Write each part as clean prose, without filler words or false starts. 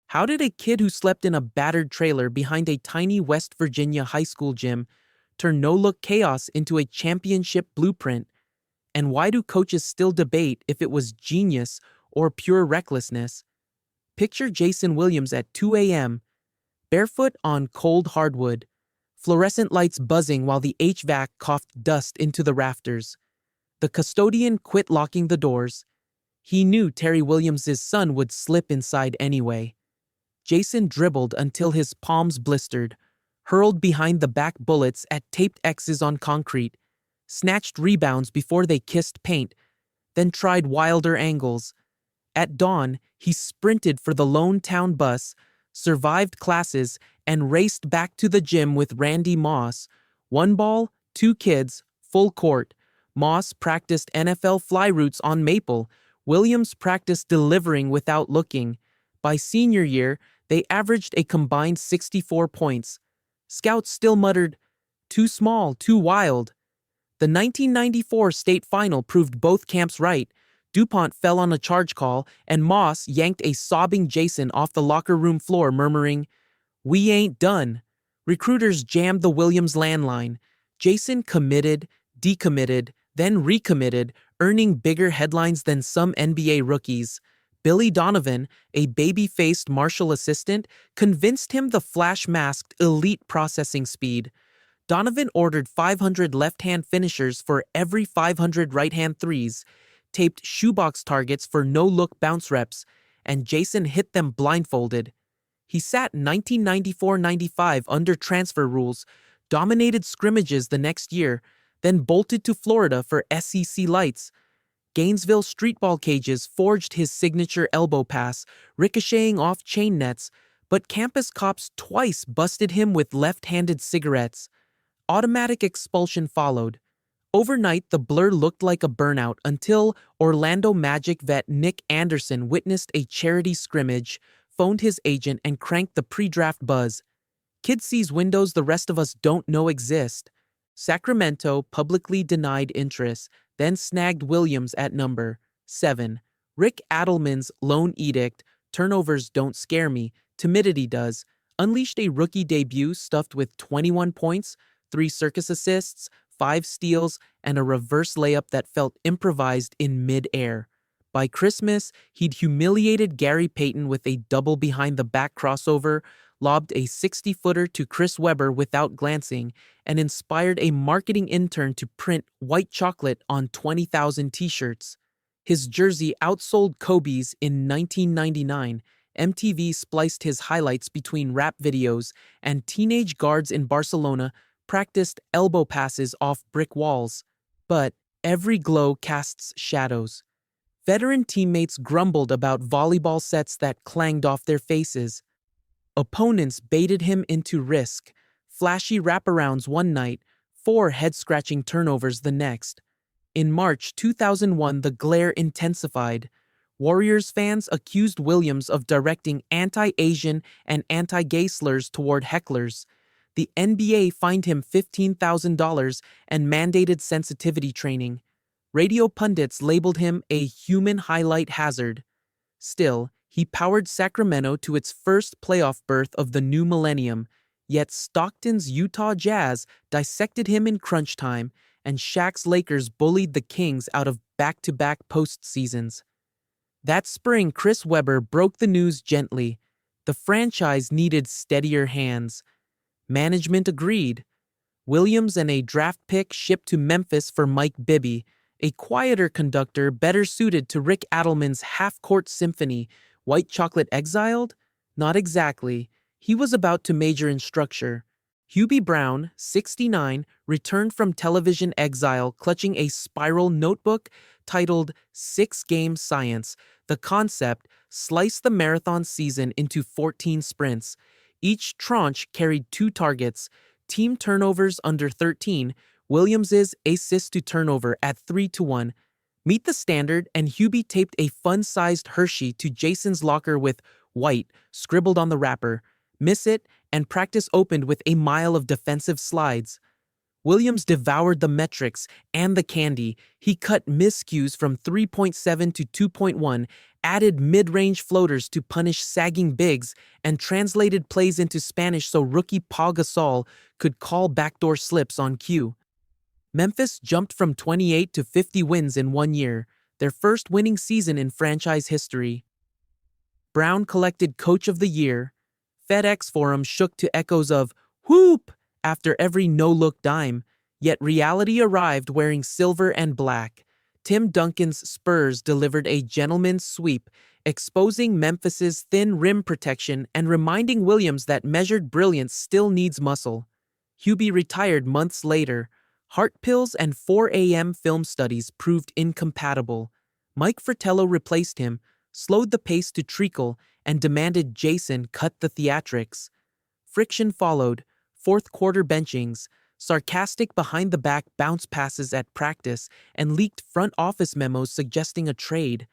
How did a kid who slept in a battered trailer behind a tiny West Virginia high school gym turn no-look chaos into a championship blueprint? And why do coaches still debate if it was genius or pure recklessness? Picture Jason Williams at 2 a.m., barefoot on cold hardwood, fluorescent lights buzzing while the HVAC coughed dust into the rafters. The custodian quit locking the doors. He knew Terry Williams' son would slip inside anyway. Jason dribbled until his palms blistered, hurled behind the back bullets at taped X's on concrete, snatched rebounds before they kissed paint, then tried wilder angles. At dawn, he sprinted for the lone town bus, survived classes, and raced back to the gym with Randy Moss. One ball, two kids, full court. Moss practiced NFL fly routes on Maple. Williams practiced delivering without looking. By senior year, they averaged a combined 64 points. Scouts still muttered, "Too small, too wild." The 1994 state final proved both camps right. DuPont fell on a charge call, and Moss yanked a sobbing Jason off the locker room floor, murmuring, "We ain't done." Recruiters jammed the Williams landline. Jason committed, decommitted, then recommitted, earning bigger headlines than some NBA rookies. Billy Donovan, a baby-faced Marshall assistant, convinced him the flash-masked elite processing speed. Donovan ordered 500 left-hand finishers for every 500 right-hand threes, taped shoebox targets for no-look bounce reps, and Jason hit them blindfolded. He sat 1994-95 under transfer rules, dominated scrimmages the next year, then bolted to Florida for SEC lights. Gainesville streetball cages forged his signature elbow pass, ricocheting off chain nets, but campus cops twice busted him with left-handed cigarettes. Automatic expulsion followed. Overnight, the blur looked like a burnout until Orlando Magic vet Nick Anderson witnessed a charity scrimmage, phoned his agent, and cranked the pre-draft buzz. Kid sees windows the rest of us don't know exist. Sacramento publicly denied interest, then snagged Williams at number 7. Rick Adelman's lone edict, "Turnovers don't scare me, timidity does," unleashed a rookie debut stuffed with 21 points, 3 circus assists, 5 steals, and a reverse layup that felt improvised in mid-air. By Christmas, he'd humiliated Gary Payton with a double behind-the-back crossover, lobbed a 60-footer to Chris Webber without glancing, and inspired a marketing intern to print white chocolate on 20,000 t-shirts. His jersey outsold Kobe's in 1999. MTV spliced his highlights between rap videos, and teenage guards in Barcelona practiced elbow passes off brick walls. But every glow casts shadows. Veteran teammates grumbled about volleyball sets that clanged off their faces. Opponents baited him into risk. Flashy wraparounds one night, 4 head-scratching turnovers the next. In March 2001, the glare intensified. Warriors fans accused Williams of directing anti-Asian and anti-gay slurs toward hecklers. The NBA fined him $15,000 and mandated sensitivity training. Radio pundits labeled him a human highlight hazard. Still, he powered Sacramento to its first playoff berth of the new millennium, yet Stockton's Utah Jazz dissected him in crunch time, and Shaq's Lakers bullied the Kings out of back-to-back postseasons. That spring, Chris Webber broke the news gently. The franchise needed steadier hands. Management agreed. Williams and a draft pick shipped to Memphis for Mike Bibby, a quieter conductor better suited to Rick Adelman's half-court symphony. White chocolate exiled? Not exactly. He was about to major in structure. Hubie Brown, 69, returned from television exile clutching a spiral notebook titled 6-Game Science. The concept: slice the marathon season into 14 sprints. Each tranche carried 2 targets. Team turnovers under 13. Williams's assist to turnover at 3-1. Meet the standard, and Hubie taped a fun-sized Hershey to Jason's locker with "White" scribbled on the wrapper. Miss it, and practice opened with a mile of defensive slides. Williams devoured the metrics and the candy. He cut miscues from 3.7 to 2.1, added mid-range floaters to punish sagging bigs, and translated plays into Spanish so rookie Pau Gasol could call backdoor slips on cue. Memphis jumped from 28 to 50 wins in 1 year, their first winning season in franchise history. Brown collected Coach of the Year. FedEx Forum shook to echoes of "Whoop!" after every no-look dime, yet reality arrived wearing silver and black. Tim Duncan's Spurs delivered a gentleman's sweep, exposing Memphis's thin rim protection and reminding Williams that measured brilliance still needs muscle. Hubie retired months later. Heart pills and 4 a.m. film studies proved incompatible. Mike Fratello replaced him, slowed the pace to treacle, and demanded Jason cut the theatrics. Friction followed, fourth-quarter benchings, sarcastic behind-the-back bounce passes at practice, and leaked front office memos suggesting a trade.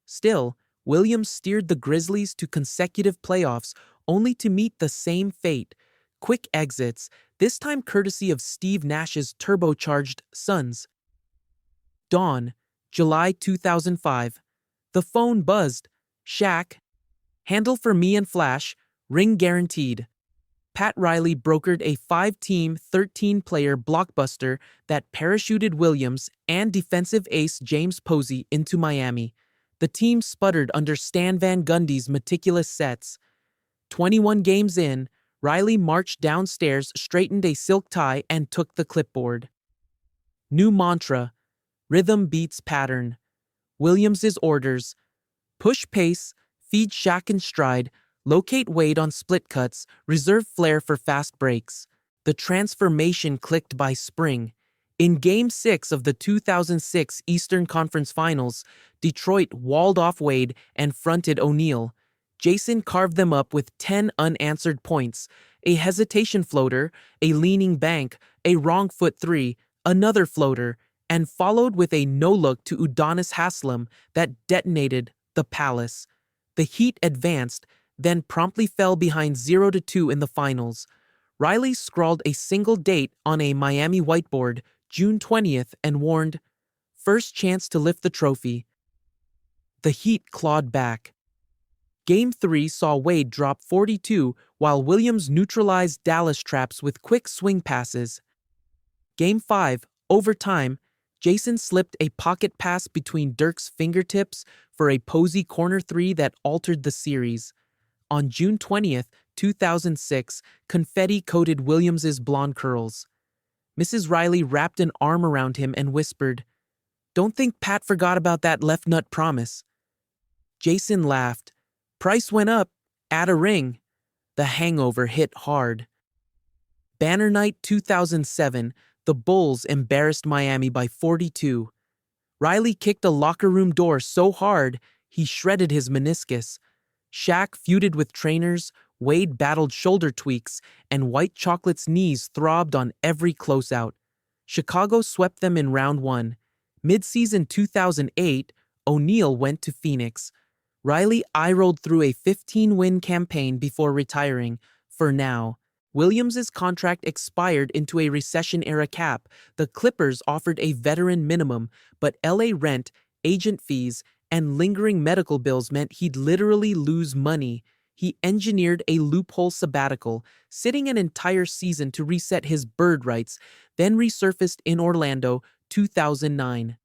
Still, Williams steered the Grizzlies to consecutive playoffs only to meet the same fate. Quick exits, this time courtesy of Steve Nash's turbocharged Suns. Dawn, July 2005. The phone buzzed. Shaq. Handle for me and Flash, ring guaranteed. Pat Riley brokered a 5-team, 13-player blockbuster that parachuted Williams and defensive ace James Posey into Miami. The team sputtered under Stan Van Gundy's meticulous sets. 21 games in, Riley marched downstairs, straightened a silk tie, and took the clipboard. New mantra: rhythm beats pattern. Williams's orders: push pace, feed Shaq in stride, locate Wade on split cuts, reserve flair for fast breaks. The transformation clicked by spring. In Game 6 of the 2006 Eastern Conference Finals, Detroit walled off Wade and fronted O'Neal. Jason carved them up with 10 unanswered points, a hesitation floater, a leaning bank, a wrong foot three, another floater, and followed with a no-look to Udonis Haslem that detonated the Palace. The Heat advanced, then promptly fell behind 0-2 in the finals. Riley scrawled a single date on a Miami whiteboard, June 20th, and warned, "First chance to lift the trophy." The Heat clawed back. Game 3 saw Wade drop 42 while Williams neutralized Dallas traps with quick swing passes. Game 5, overtime, Jason slipped a pocket pass between Dirk's fingertips for a Posey corner three that altered the series. On June 20th, 2006, confetti coated Williams's blonde curls. Mrs. Riley wrapped an arm around him and whispered, "Don't think Pat forgot about that left nut promise." Jason laughed. "Price went up. Add a ring." The hangover hit hard. Banner Night 2007, the Bulls embarrassed Miami by 42. Riley kicked a locker room door so hard he shredded his meniscus. Shaq feuded with trainers, Wade battled shoulder tweaks, and White Chocolate's knees throbbed on every closeout. Chicago swept them in round 1. Mid-season 2008, O'Neal went to Phoenix. Riley eye-rolled through a 15-win campaign before retiring, for now. Williams's contract expired into a recession-era cap. The Clippers offered a veteran minimum, but LA rent, agent fees, and lingering medical bills meant he'd literally lose money. He engineered a loophole sabbatical, sitting an entire season to reset his bird rights, then resurfaced in Orlando, 2009.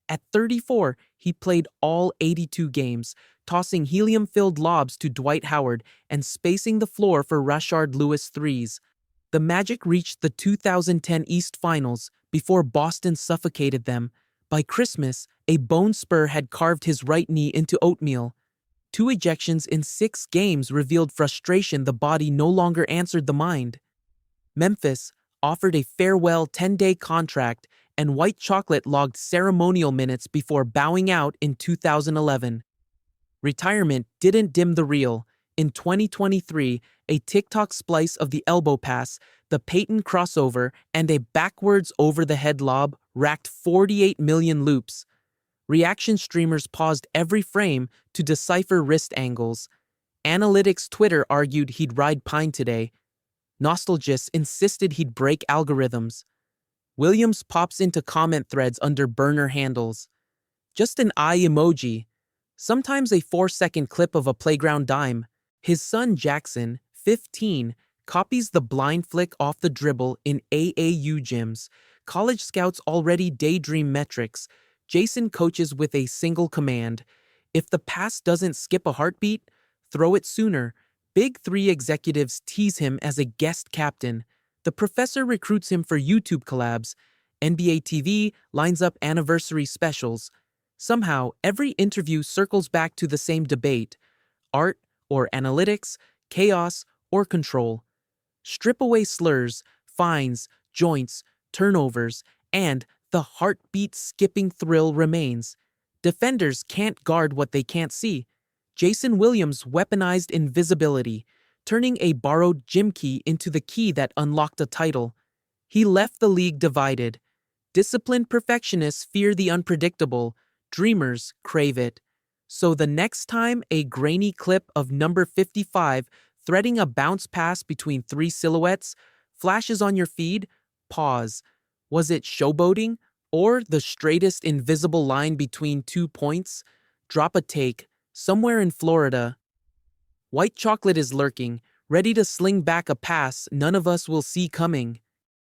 At 34, he played all 82 games, tossing helium-filled lobs to Dwight Howard and spacing the floor for Rashard Lewis threes. The Magic reached the 2010 East Finals before Boston suffocated them. By Christmas, a bone spur had carved his right knee into oatmeal. 2 ejections in 6 games revealed frustration the body no longer answered the mind. Memphis offered a farewell 10-day contract, and White Chocolate logged ceremonial minutes before bowing out in 2011. Retirement didn't dim the reel. In 2023, a TikTok splice of the elbow pass, the Peyton crossover, and a backwards over-the-head lob racked 48 million loops. Reaction streamers paused every frame to decipher wrist angles. Analytics Twitter argued he'd ride Pine today. Nostalgists insisted he'd break algorithms. Williams pops into comment threads under burner handles. Just an eye emoji. Sometimes a 4-second clip of a playground dime. His son Jackson, 15, copies the blind flick off the dribble in AAU gyms. College scouts already daydream metrics. Jason coaches with a single command. If the pass doesn't skip a heartbeat, throw it sooner. Big Three executives tease him as a guest captain. The professor recruits him for YouTube collabs. NBA TV lines up anniversary specials. Somehow, every interview circles back to the same debate: art or analytics, chaos or control. Strip away slurs, fines, joints, turnovers, and the heartbeat skipping thrill remains. Defenders can't guard what they can't see. Jason Williams weaponized invisibility, turning a borrowed gym key into the key that unlocked a title. He left the league divided. Disciplined perfectionists fear the unpredictable, dreamers crave it. So the next time a grainy clip of number 55 threading a bounce pass between three silhouettes flashes on your feed, pause. Was it showboating or the straightest invisible line between 2 points? Drop a take. Somewhere in Florida, white chocolate is lurking, ready to sling back a pass none of us will see coming.